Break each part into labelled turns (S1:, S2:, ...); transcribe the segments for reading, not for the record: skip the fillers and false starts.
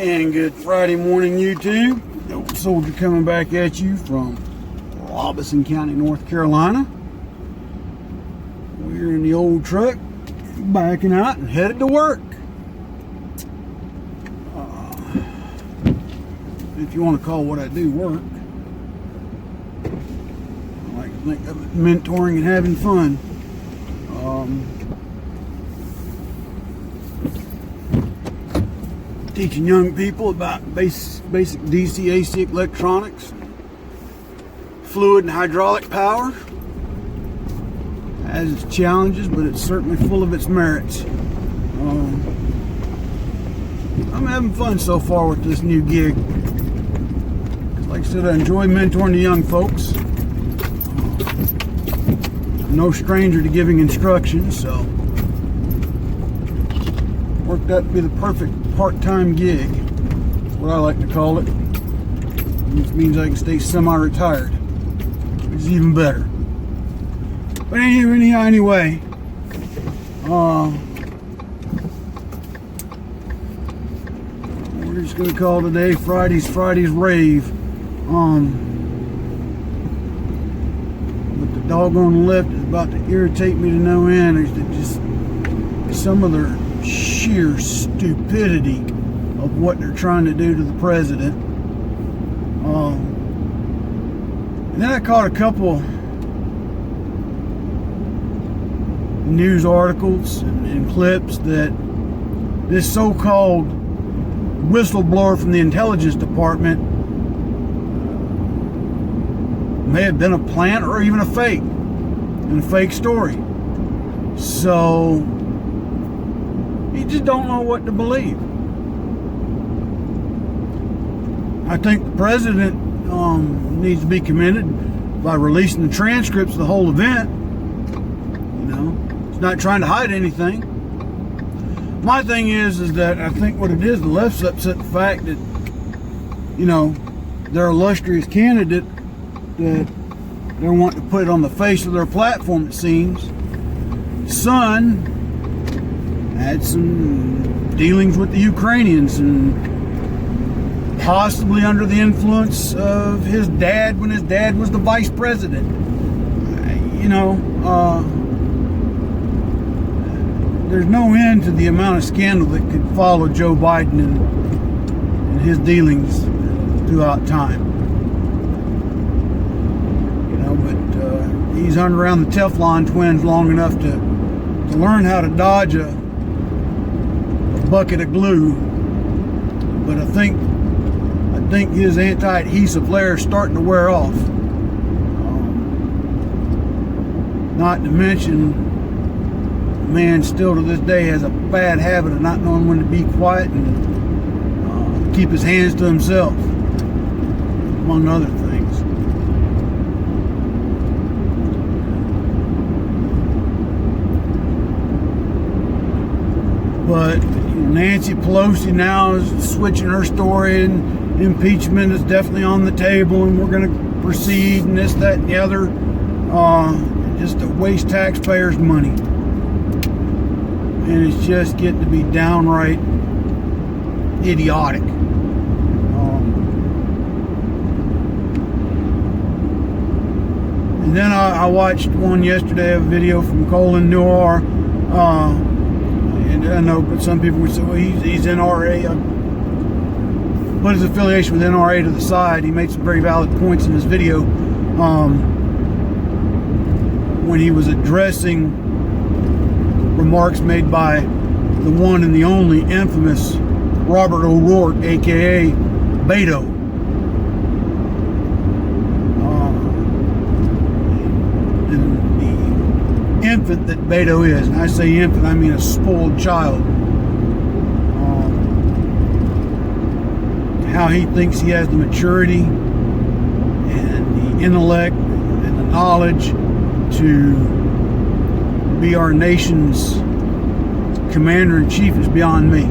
S1: And good Friday morning, YouTube. The old soldier coming back at you from Robeson County, North Carolina. We're in the old truck, backing out and headed to work. If you want to call what I do work. I like to think of it mentoring and having fun. Teaching young people about basic DC AC electronics, fluid and hydraulic power. Has its challenges, but it's certainly full of its merits. I'm having fun so far with this new gig. Like I said, I enjoy mentoring the young folks. I'm no stranger to giving instructions, so worked out to be the perfect part-time gig. That's what I like to call it. Which means I can stay semi-retired, which is even better. But anyway, we're just gonna call today Friday's rave. But the doggone left is about to irritate me to no end. There's just some of their sheer stupidity of what they're trying to do to the president. And then I caught a couple news articles and clips that this so-called whistleblower from the intelligence department may have been a plant or even a fake, and a fake story. So you just don't know what to believe. I think the president needs to be commended by releasing the transcripts of the whole event. You know, he's not trying to hide anything. My thing is that I think what it is, the left's upset the fact that, you know, their illustrious candidate that they're wanting to put on the face of their platform, it seems. Son had some dealings with the Ukrainians and possibly under the influence of his dad when his dad was the vice president. You know, there's no end to the amount of scandal that could follow Joe Biden and his dealings throughout time. You know, but he's hung around the Teflon twins long enough to learn how to dodge a bucket of glue. But I think his anti-adhesive layer is starting to wear off. Not to mention, man still to this day has a bad habit of not knowing when to be quiet and keep his hands to himself, among other things. But Nancy Pelosi now is switching her story, and impeachment is definitely on the table, and we're going to proceed, and this, that, and the other. Just to waste taxpayers' money. And it's just getting to be downright idiotic. And then I watched one yesterday, a video from Colin Noir. And I know, but some people would say, well, he's NRA. Put his affiliation with NRA to the side. He made some very valid points in his video when he was addressing remarks made by the one and the only infamous Robert O'Rourke, aka Beto. And the infant that Beto is, and I say infant, I mean a spoiled child. How he thinks he has the maturity and the intellect and the knowledge to be our nation's commander-in-chief is beyond me.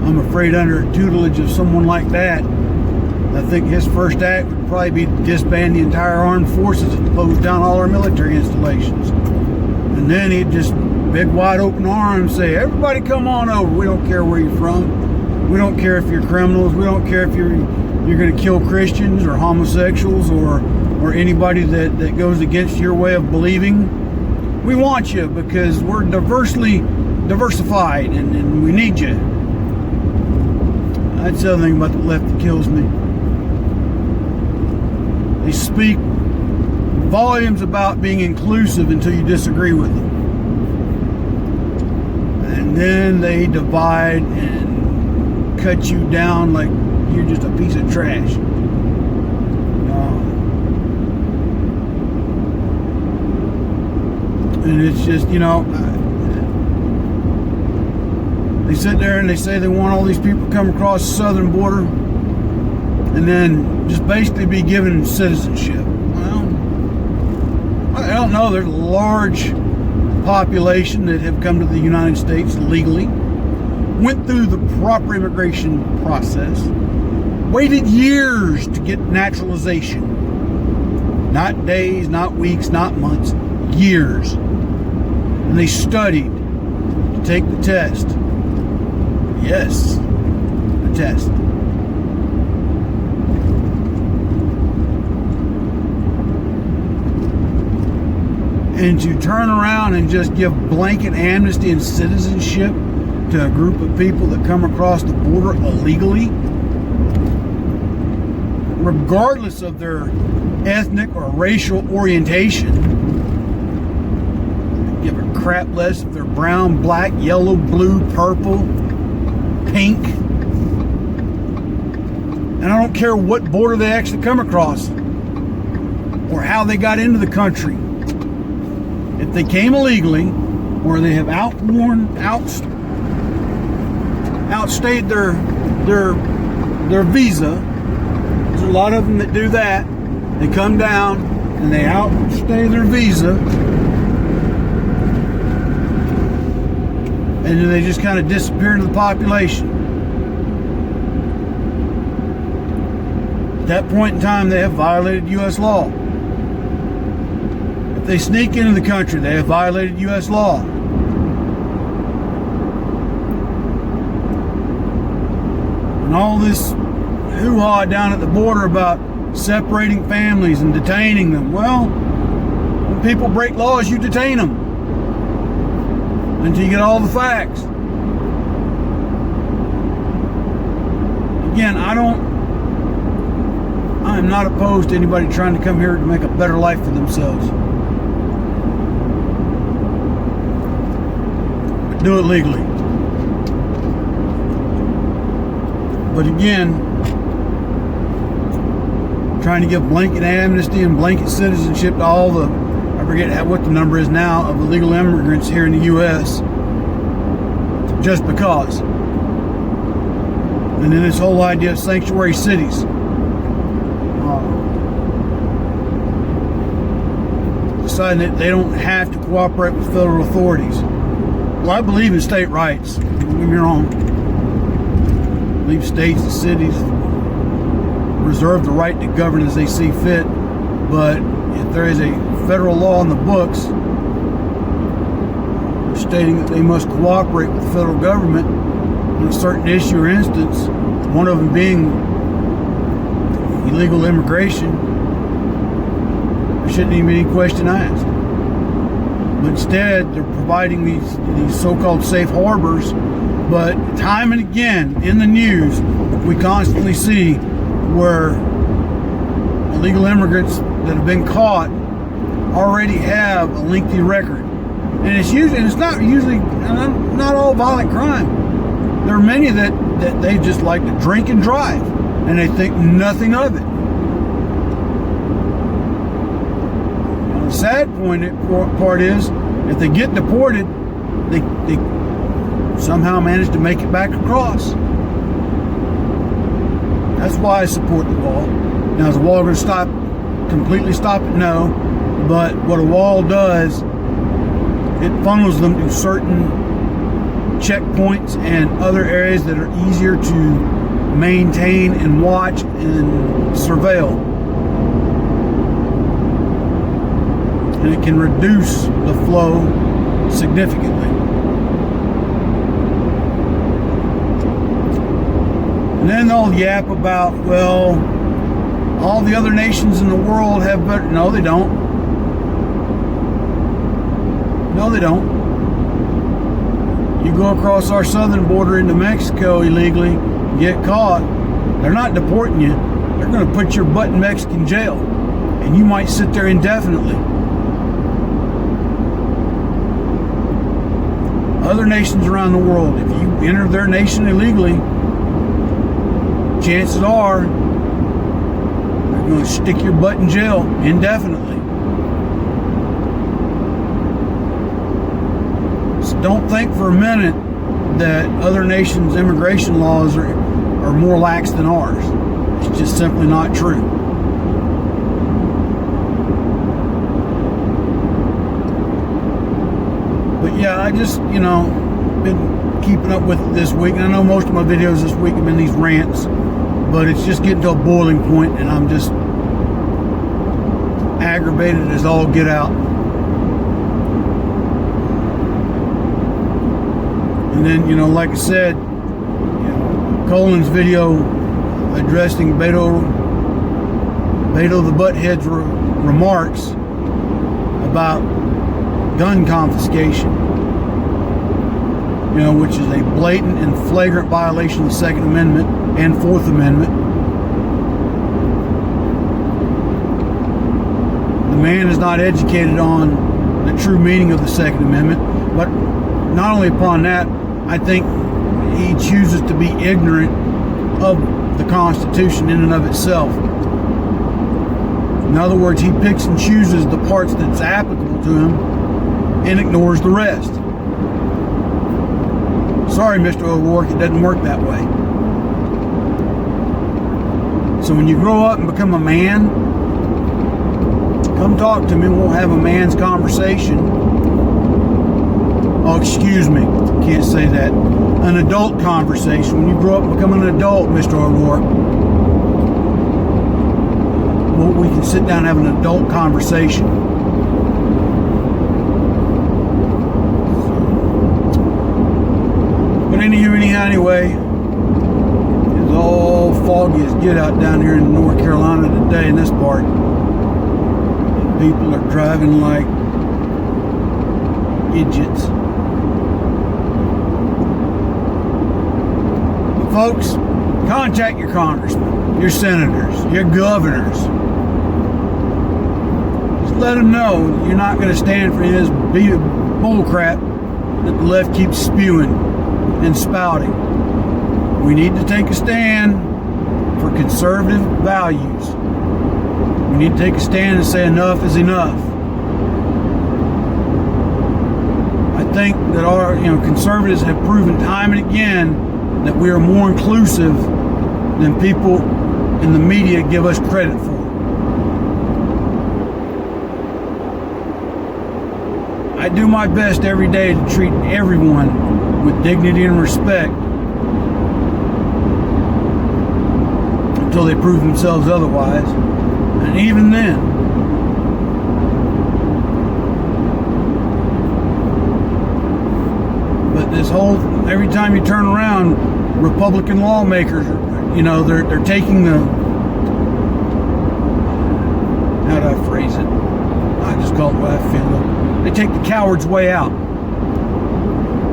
S1: I'm afraid under the tutelage of someone like that, I think his first act would probably be to disband the entire armed forces and close down all our military installations. And then he'd just big wide open arms say, everybody come on over, we don't care where you're from. We don't care if you're criminals. We don't care if you're going to kill Christians or homosexuals or anybody that goes against your way of believing. We want you because we're diversified and we need you. That's the other thing about the left that kills me. They speak volumes about being inclusive until you disagree with them. And then they divide and cut you down like you're just a piece of trash. And it's just, they sit there and they say they want all these people to come across the southern border and then just basically be given citizenship. Well, I don't know. There's a large population that have come to the United States legally, went through the proper immigration process, waited years to get naturalization. Not days, not weeks, not months, years. And they studied to take the test. Yes, the test. And to turn around and just give blanket amnesty and citizenship to a group of people that come across the border illegally, regardless of their ethnic or racial orientation, give a crap less if they're brown, black, yellow, blue, purple, pink. And I don't care what border they actually come across or how they got into the country. If they came illegally or they have outstayed their visa, there's a lot of them that do that. They come down and they outstay their visa, and then they just kind of disappear into the population. At that point in time, they have violated U.S. law. If they sneak into the country, they have violated U.S. law. And all this hoo-ha down at the border about separating families and detaining them. Well, when people break laws, you detain them until you get all the facts. Again, I am not opposed to anybody trying to come here to make a better life for themselves. But do it legally. But again, trying to give blanket amnesty and blanket citizenship to all the, I forget what the number is now, of illegal immigrants here in the U.S. just because. And then this whole idea of sanctuary cities. Deciding that they don't have to cooperate with federal authorities. Well, I believe in state rights. Don't get me wrong. I believe states and cities reserve the right to govern as they see fit, but if there is a federal law in the books stating that they must cooperate with the federal government on a certain issue or instance, one of them being illegal immigration, there shouldn't even be any question asked. But instead, they're providing these so-called safe harbors, but time and again in the news, we constantly see where illegal immigrants that have been caught already have a lengthy record, and it's not usually not all violent crime. There are many that they just like to drink and drive, and they think nothing of it. And the sad part is, if they get deported, they somehow manage to make it back across. That's why I support the wall. Now, is the wall going to completely stop it? No. But what a wall does, it funnels them to certain checkpoints and other areas that are easier to maintain and watch and surveil. And it can reduce the flow significantly. And then they'll yap about, well, all the other nations in the world have better. No, they don't. No, they don't. You go across our southern border into Mexico illegally, get caught, they're not deporting you. They're going to put your butt in Mexican jail. And you might sit there indefinitely. Other nations around the world, if you enter their nation illegally, chances are they're going to stick your butt in jail indefinitely. So don't think for a minute that other nations' immigration laws are more lax than ours. It's just simply not true. But yeah, I just, been keeping up with it this week. And I know most of my videos this week have been these rants, but it's just getting to a boiling point, and I'm just aggravated as all get out. And then, like I said, Colin's video addressing Beto the Butthead's remarks about gun confiscation, which is a blatant and flagrant violation of the Second Amendment and Fourth Amendment. The man is not educated on the true meaning of the Second Amendment, but not only upon that, I think he chooses to be ignorant of the Constitution in and of itself. In other words, he picks and chooses the parts that's applicable to him and ignores the rest. Sorry, Mr. O'Rourke, it doesn't work that way. So when you grow up and become a man, come talk to me. We'll have a man's conversation. Oh, excuse me. Can't say that. An adult conversation. When you grow up and become an adult, Mr. O'Rourke, well, we can sit down and have an adult conversation. But anyway, it's all foggy as get out down here in North Carolina today in this part. And people are driving like idiots. But folks, contact your congressmen, your senators, your governors. Just let them know you're not going to stand for this bullcrap that the left keeps spewing and spouting. We need to take a stand for conservative values. We need to take a stand and say enough is enough. I think that our conservatives have proven time and again that we are more inclusive than people in the media give us credit for. I do my best every day to treat everyone with dignity and respect until they prove themselves otherwise. And even then, but this whole, every time you turn around, Republican lawmakers, they're taking the, how do I phrase it? I just call it what I feel. They take the coward's way out.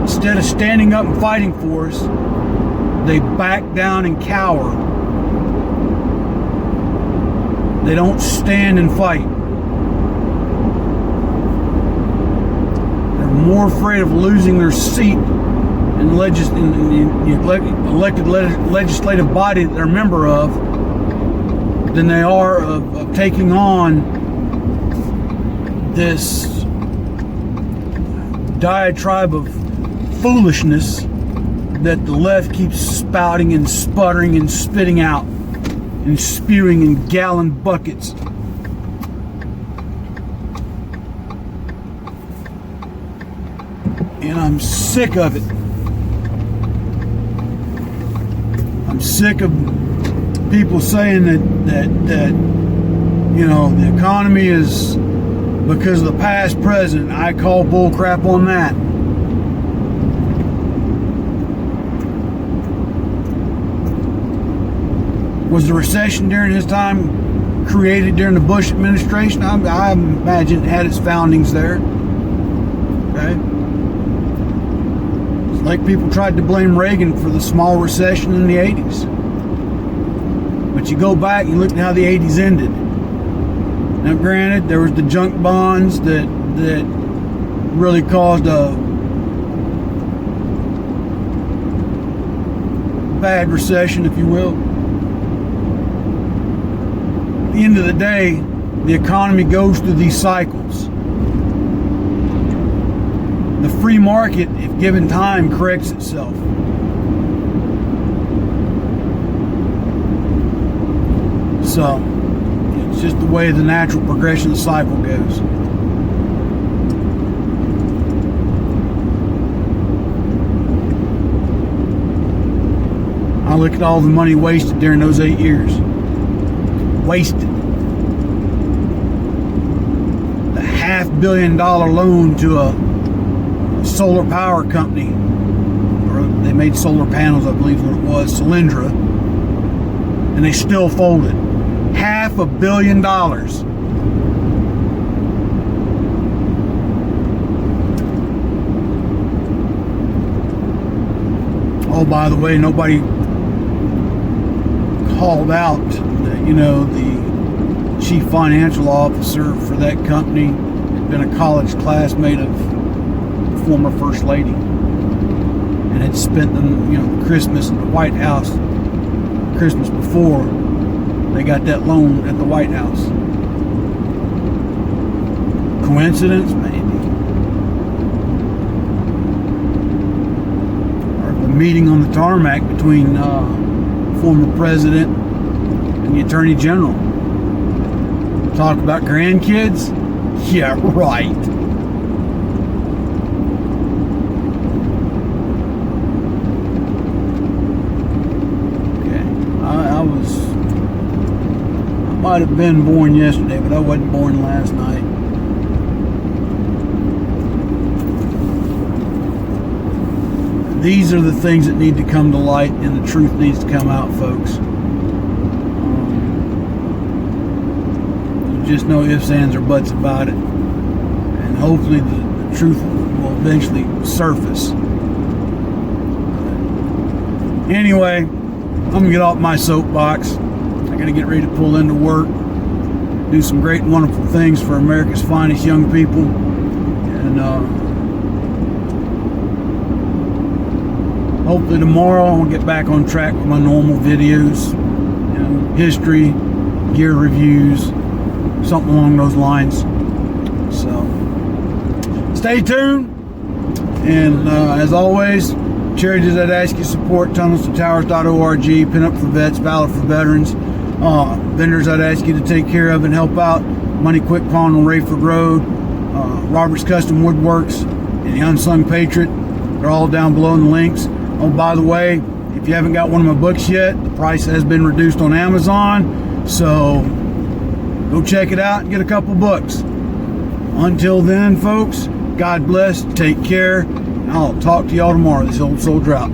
S1: Instead of standing up and fighting for us, they back down and cower. They don't stand and fight. They're more afraid of losing their seat in the elected legislative body that they're a member of than they are of taking on this diatribe of foolishness that the left keeps spouting and sputtering and spitting out and spewing in gallon buckets. And I'm sick of it. I'm sick of people saying that the economy is because of the past president. I call bull crap on that. Was the recession during his time created during the Bush administration? I imagine it had its foundings there. Okay. It's like people tried to blame Reagan for the small recession in the 80s. But you go back and look at how the 80s ended. Now granted, there was the junk bonds that really caused a bad recession, if you will. At the end of the day, the economy goes through these cycles. The free market, if given time, corrects itself. So, it's just the way the natural progression of the cycle goes. I look at all the money wasted during those 8 years. Wasted. The $500 million loan to a solar power company, or they made solar panels, I believe what it was, Solyndra, and they still folded. $500 million. Oh, by the way, nobody called out that, the chief financial officer for that company had been a college classmate of the former First Lady and had spent Christmas at the White House, Christmas before they got that loan at the White House. Coincidence? Maybe. Or the meeting on the tarmac between former president and the Attorney General. Talk about grandkids? Yeah, right. Okay. I might have been born yesterday, but I wasn't born last night. These are the things that need to come to light, and the truth needs to come out, folks. There's just no ifs, ands, or buts about it. And hopefully the truth will eventually surface. Anyway, I'm going to get off my soapbox. I got to get ready to pull into work, do some great and wonderful things for America's finest young people, and hopefully tomorrow I'll get back on track with my normal videos, history, gear reviews, something along those lines. So stay tuned, and as always, charities I'd ask you to support: tunnels to towers.org, Pin Up for Vets, Valor for Veterans. Vendors I'd ask you to take care of and help out: Money Quick Pawn on Rayford Road, Robert's Custom Woodworks, and the Unsung Patriot. They're all down below in the links. Oh, by the way, if you haven't got one of my books yet, the price has been reduced on Amazon, so go check it out and get a couple books. Until then, folks, God bless, take care, and I'll talk to y'all tomorrow. This old soldier out.